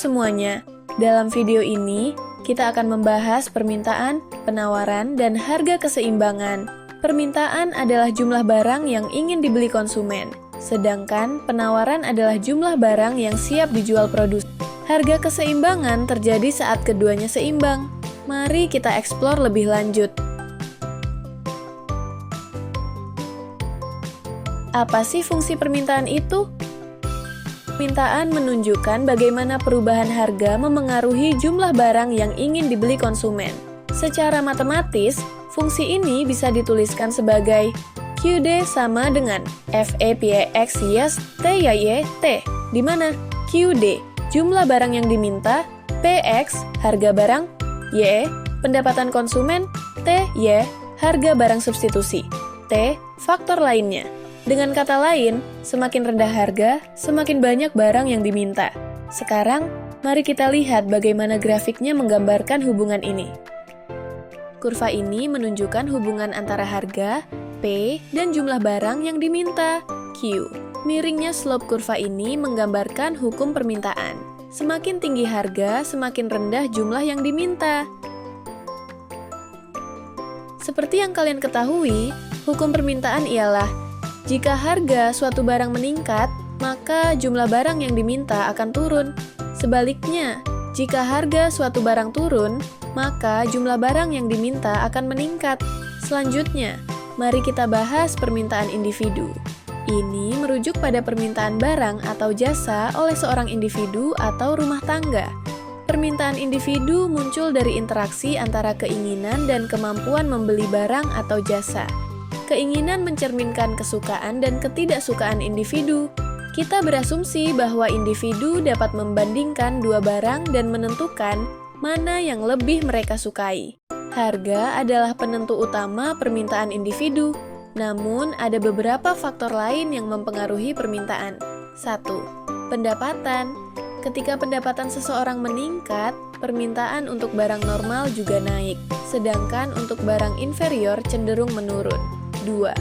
semuanya. Dalam video ini, kita akan membahas permintaan, penawaran, dan harga keseimbangan. Permintaan adalah jumlah barang yang ingin dibeli konsumen, sedangkan penawaran adalah jumlah barang yang siap dijual produsen. Harga keseimbangan terjadi saat keduanya seimbang. Mari kita eksplor lebih lanjut. Apa sih fungsi permintaan itu? Permintaan menunjukkan bagaimana perubahan harga memengaruhi jumlah barang yang ingin dibeli konsumen. Secara matematis, fungsi ini bisa dituliskan sebagai QD sama dengan FEPX yes TYY T, di mana QD jumlah barang yang diminta, PX harga barang, Y pendapatan konsumen, TY harga barang substitusi, T faktor lainnya. Dengan kata lain, semakin rendah harga, semakin banyak barang yang diminta. Sekarang, mari kita lihat bagaimana grafiknya menggambarkan hubungan ini. Kurva ini menunjukkan hubungan antara harga, P, dan jumlah barang yang diminta, Q. Miringnya slope kurva ini menggambarkan hukum permintaan. Semakin tinggi harga, semakin rendah jumlah yang diminta. Seperti yang kalian ketahui, hukum permintaan ialah jika harga suatu barang meningkat, maka jumlah barang yang diminta akan turun. Sebaliknya, jika harga suatu barang turun, maka jumlah barang yang diminta akan meningkat. Selanjutnya, mari kita bahas permintaan individu. Ini merujuk pada permintaan barang atau jasa oleh seorang individu atau rumah tangga. Permintaan individu muncul dari interaksi antara keinginan dan kemampuan membeli barang atau jasa. Keinginan mencerminkan kesukaan dan ketidaksukaan individu. Kita berasumsi bahwa individu dapat membandingkan dua barang dan menentukan mana yang lebih mereka sukai. Harga adalah penentu utama permintaan individu, namun ada beberapa faktor lain yang mempengaruhi permintaan. 1. Pendapatan. Ketika pendapatan seseorang meningkat, permintaan untuk barang normal juga naik, sedangkan untuk barang inferior cenderung menurun. 2.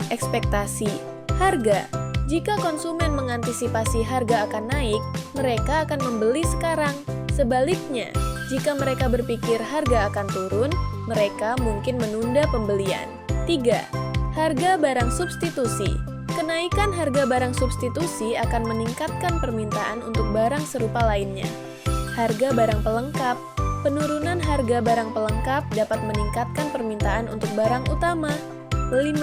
Ekspektasi. Harga. Jika konsumen mengantisipasi harga akan naik, mereka akan membeli sekarang. Sebaliknya, jika mereka berpikir harga akan turun, mereka mungkin menunda pembelian. 3. Harga barang substitusi. Kenaikan harga barang substitusi akan meningkatkan permintaan untuk barang serupa lainnya. Harga barang pelengkap. Penurunan harga barang pelengkap dapat meningkatkan permintaan untuk barang utama. 5.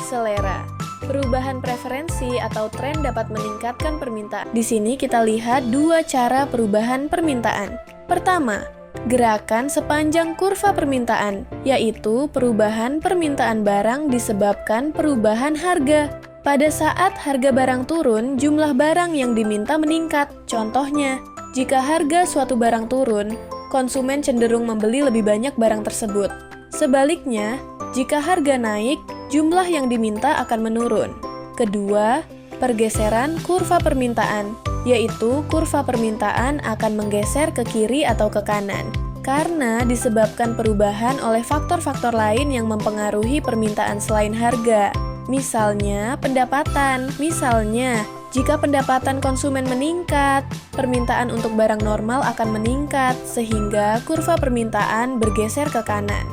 Selera. Perubahan preferensi atau tren dapat meningkatkan permintaan. Di sini kita lihat dua cara perubahan permintaan. Pertama, gerakan sepanjang kurva permintaan, yaitu perubahan permintaan barang disebabkan perubahan harga. Pada saat harga barang turun, jumlah barang yang diminta meningkat. Contohnya, jika harga suatu barang turun, konsumen cenderung membeli lebih banyak barang tersebut. Sebaliknya, jika harga naik, jumlah yang diminta akan menurun. Kedua, pergeseran kurva permintaan, yaitu kurva permintaan akan menggeser ke kiri atau ke kanan, karena disebabkan perubahan oleh faktor-faktor lain yang mempengaruhi permintaan selain harga. Misalnya, pendapatan. Misalnya, jika pendapatan konsumen meningkat, permintaan untuk barang normal akan meningkat, sehingga kurva permintaan bergeser ke kanan.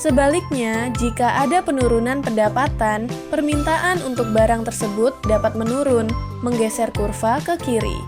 Sebaliknya, jika ada penurunan pendapatan, permintaan untuk barang tersebut dapat menurun, menggeser kurva ke kiri.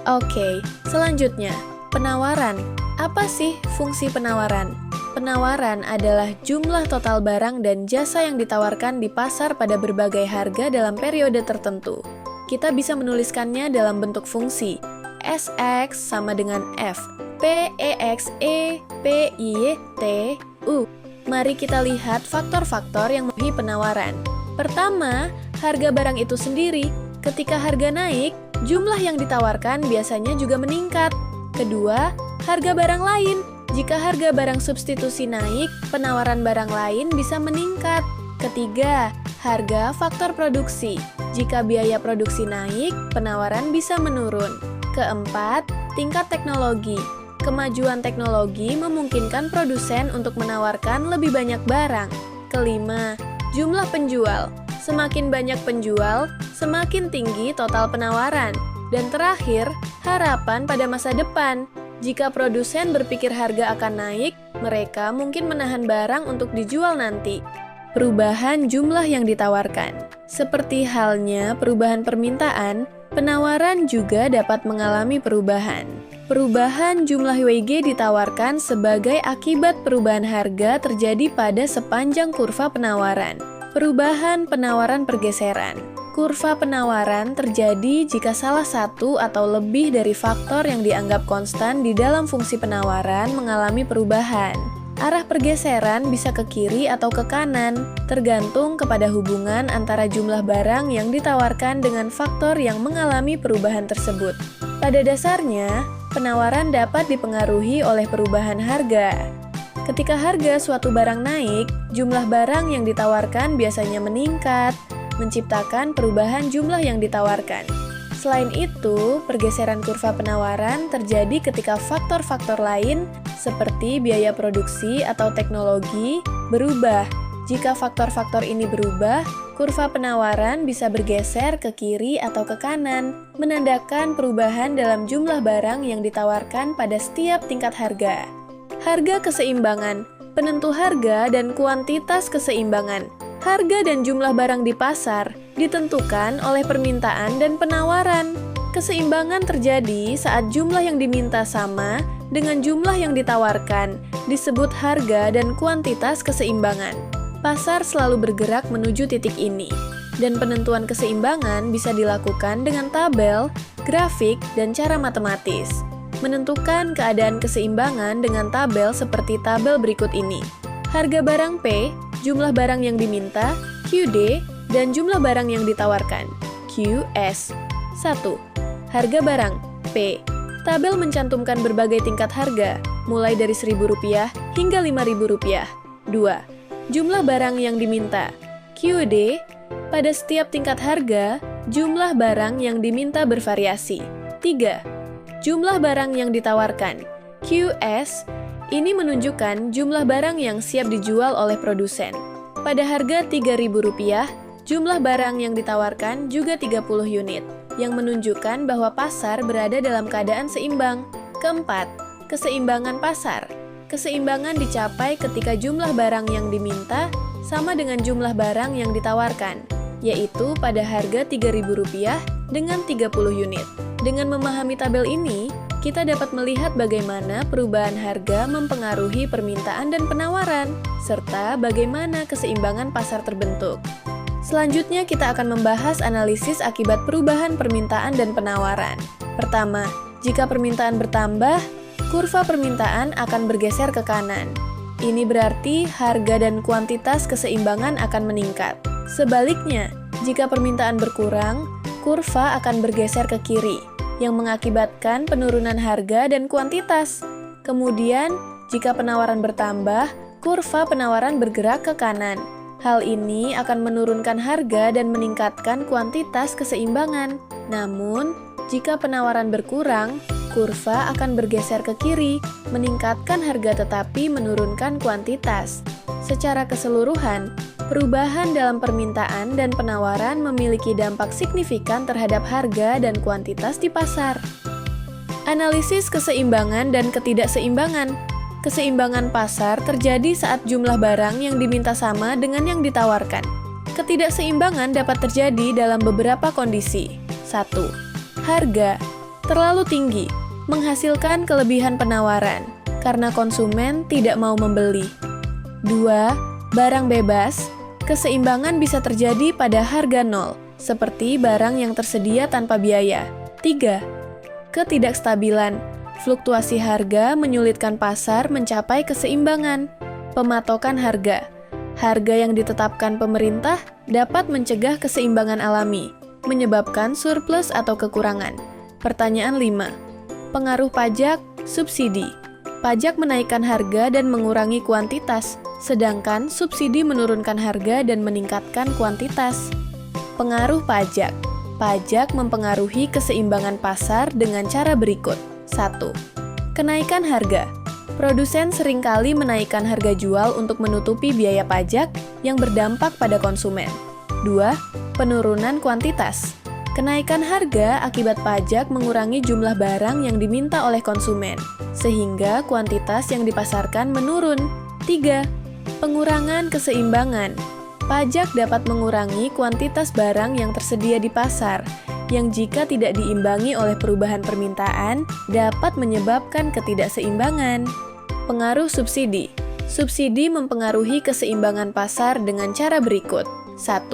Oke, selanjutnya, penawaran. Apa sih fungsi penawaran? Penawaran adalah jumlah total barang dan jasa yang ditawarkan di pasar pada berbagai harga dalam periode tertentu. Kita bisa menuliskannya dalam bentuk fungsi. SX sama dengan F. PEXE PI TU. Mari kita lihat faktor-faktor yang mempengaruhi penawaran. Pertama, harga barang itu sendiri. Ketika harga naik, jumlah yang ditawarkan biasanya juga meningkat. Kedua, harga barang lain. Jika harga barang substitusi naik, penawaran barang lain bisa meningkat. Ketiga, harga faktor produksi. Jika biaya produksi naik, penawaran bisa menurun. Keempat, tingkat teknologi. Kemajuan teknologi memungkinkan produsen untuk menawarkan lebih banyak barang. Kelima, jumlah penjual. Semakin banyak penjual, semakin tinggi total penawaran. Dan terakhir, harapan pada masa depan. Jika produsen berpikir harga akan naik, mereka mungkin menahan barang untuk dijual nanti. Perubahan jumlah yang ditawarkan. Seperti halnya perubahan permintaan, penawaran juga dapat mengalami perubahan. Perubahan jumlah WG ditawarkan sebagai akibat perubahan harga terjadi pada sepanjang kurva penawaran. Perubahan penawaran pergeseran. Kurva penawaran terjadi jika salah satu atau lebih dari faktor yang dianggap konstan di dalam fungsi penawaran mengalami perubahan. Arah pergeseran bisa ke kiri atau ke kanan, tergantung kepada hubungan antara jumlah barang yang ditawarkan dengan faktor yang mengalami perubahan tersebut. Pada dasarnya, penawaran dapat dipengaruhi oleh perubahan harga. Ketika harga suatu barang naik, jumlah barang yang ditawarkan biasanya meningkat, menciptakan perubahan jumlah yang ditawarkan. Selain itu, pergeseran kurva penawaran terjadi ketika faktor-faktor lain seperti biaya produksi atau teknologi berubah. Jika faktor-faktor ini berubah, kurva penawaran bisa bergeser ke kiri atau ke kanan, menandakan perubahan dalam jumlah barang yang ditawarkan pada setiap tingkat harga. Harga keseimbangan, penentu harga dan kuantitas keseimbangan. Harga dan jumlah barang di pasar ditentukan oleh permintaan dan penawaran. Keseimbangan terjadi saat jumlah yang diminta sama dengan jumlah yang ditawarkan, disebut harga dan kuantitas keseimbangan. Pasar selalu bergerak menuju titik ini, dan penentuan keseimbangan bisa dilakukan dengan tabel, grafik, dan cara matematis. Menentukan keadaan keseimbangan dengan tabel seperti tabel berikut ini. Harga barang P, jumlah barang yang diminta, QD, dan jumlah barang yang ditawarkan, QS. 1. Harga barang, P. Tabel mencantumkan berbagai tingkat harga, mulai dari Rp1.000 hingga Rp5.000. 2. Jumlah barang yang diminta, QD. Pada setiap tingkat harga, jumlah barang yang diminta bervariasi. 3. Jumlah barang yang ditawarkan, QS. Ini menunjukkan jumlah barang yang siap dijual oleh produsen. Pada harga Rp3.000, jumlah barang yang ditawarkan juga 30 unit, yang menunjukkan bahwa pasar berada dalam keadaan seimbang. Keempat, keseimbangan pasar. Keseimbangan dicapai ketika jumlah barang yang diminta sama dengan jumlah barang yang ditawarkan, yaitu pada harga Rp3.000 dengan 30 unit. Dengan memahami tabel ini, kita dapat melihat bagaimana perubahan harga mempengaruhi permintaan dan penawaran, serta bagaimana keseimbangan pasar terbentuk. Selanjutnya, kita akan membahas analisis akibat perubahan permintaan dan penawaran. Pertama, jika permintaan bertambah, kurva permintaan akan bergeser ke kanan. Ini berarti harga dan kuantitas keseimbangan akan meningkat. Sebaliknya, jika permintaan berkurang, kurva akan bergeser ke kiri, yang mengakibatkan penurunan harga dan kuantitas. Kemudian, jika penawaran bertambah, kurva penawaran bergerak ke kanan. Hal ini akan menurunkan harga dan meningkatkan kuantitas keseimbangan. Namun, jika penawaran berkurang, kurva akan bergeser ke kiri, meningkatkan harga tetapi menurunkan kuantitas. Secara keseluruhan, perubahan dalam permintaan dan penawaran memiliki dampak signifikan terhadap harga dan kuantitas di pasar. Analisis keseimbangan dan ketidakseimbangan. Keseimbangan pasar terjadi saat jumlah barang yang diminta sama dengan yang ditawarkan. Ketidakseimbangan dapat terjadi dalam beberapa kondisi. 1. Harga terlalu tinggi, menghasilkan kelebihan penawaran karena konsumen tidak mau membeli. 2. Barang bebas. Keseimbangan bisa terjadi pada harga nol, seperti barang yang tersedia tanpa biaya. 3. Ketidakstabilan. Fluktuasi harga menyulitkan pasar mencapai keseimbangan. Pematokan harga. Harga yang ditetapkan pemerintah dapat mencegah keseimbangan alami, menyebabkan surplus atau kekurangan. Pertanyaan 5. Pengaruh pajak, subsidi. Pajak menaikkan harga dan mengurangi kuantitas, sedangkan subsidi menurunkan harga dan meningkatkan kuantitas. Pengaruh pajak. Pajak mempengaruhi keseimbangan pasar dengan cara berikut. 1. Kenaikan harga. Produsen seringkali menaikkan harga jual untuk menutupi biaya pajak yang berdampak pada konsumen. 2. Penurunan kuantitas. Kenaikan harga akibat pajak mengurangi jumlah barang yang diminta oleh konsumen, sehingga kuantitas yang dipasarkan menurun. 3. Pengurangan keseimbangan. Pajak dapat mengurangi kuantitas barang yang tersedia di pasar, yang jika tidak diimbangi oleh perubahan permintaan, dapat menyebabkan ketidakseimbangan. Pengaruh subsidi. Subsidi mempengaruhi keseimbangan pasar dengan cara berikut. 1.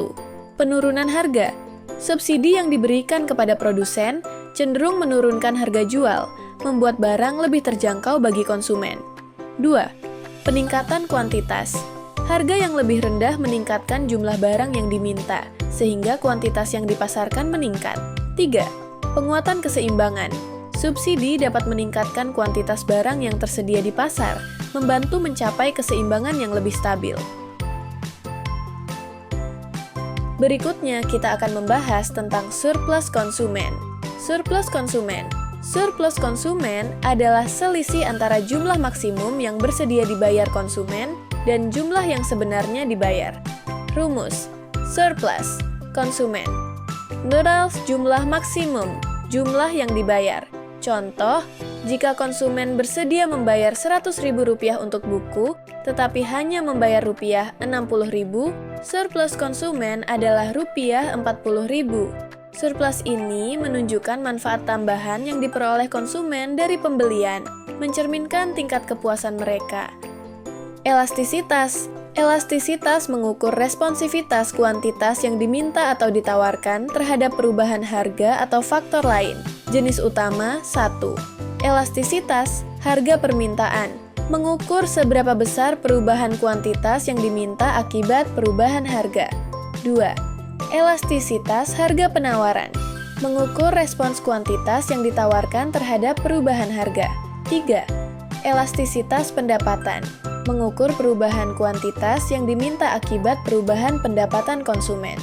Penurunan harga. Subsidi yang diberikan kepada produsen cenderung menurunkan harga jual, membuat barang lebih terjangkau bagi konsumen. 2. Peningkatan kuantitas. Harga yang lebih rendah meningkatkan jumlah barang yang diminta, sehingga kuantitas yang dipasarkan meningkat. 3. Penguatan keseimbangan. Subsidi dapat meningkatkan kuantitas barang yang tersedia di pasar, membantu mencapai keseimbangan yang lebih stabil. Berikutnya, kita akan membahas tentang surplus konsumen. Surplus konsumen. Surplus konsumen adalah selisih antara jumlah maksimum yang bersedia dibayar konsumen dan jumlah yang sebenarnya dibayar. Rumus: surplus konsumen nurals jumlah maksimum, jumlah yang dibayar. Contoh, jika konsumen bersedia membayar Rp100.000 untuk buku, tetapi hanya membayar Rp60.000, surplus konsumen adalah Rp40.000. Surplus ini menunjukkan manfaat tambahan yang diperoleh konsumen dari pembelian, mencerminkan tingkat kepuasan mereka. Elastisitas. Elastisitas mengukur responsivitas kuantitas yang diminta atau ditawarkan terhadap perubahan harga atau faktor lain. Jenis utama 1. Elastisitas, harga permintaan. Mengukur seberapa besar perubahan kuantitas yang diminta akibat perubahan harga. 2. Elastisitas harga penawaran. Mengukur respons kuantitas yang ditawarkan terhadap perubahan harga. 3. Elastisitas pendapatan. Mengukur perubahan kuantitas yang diminta akibat perubahan pendapatan konsumen.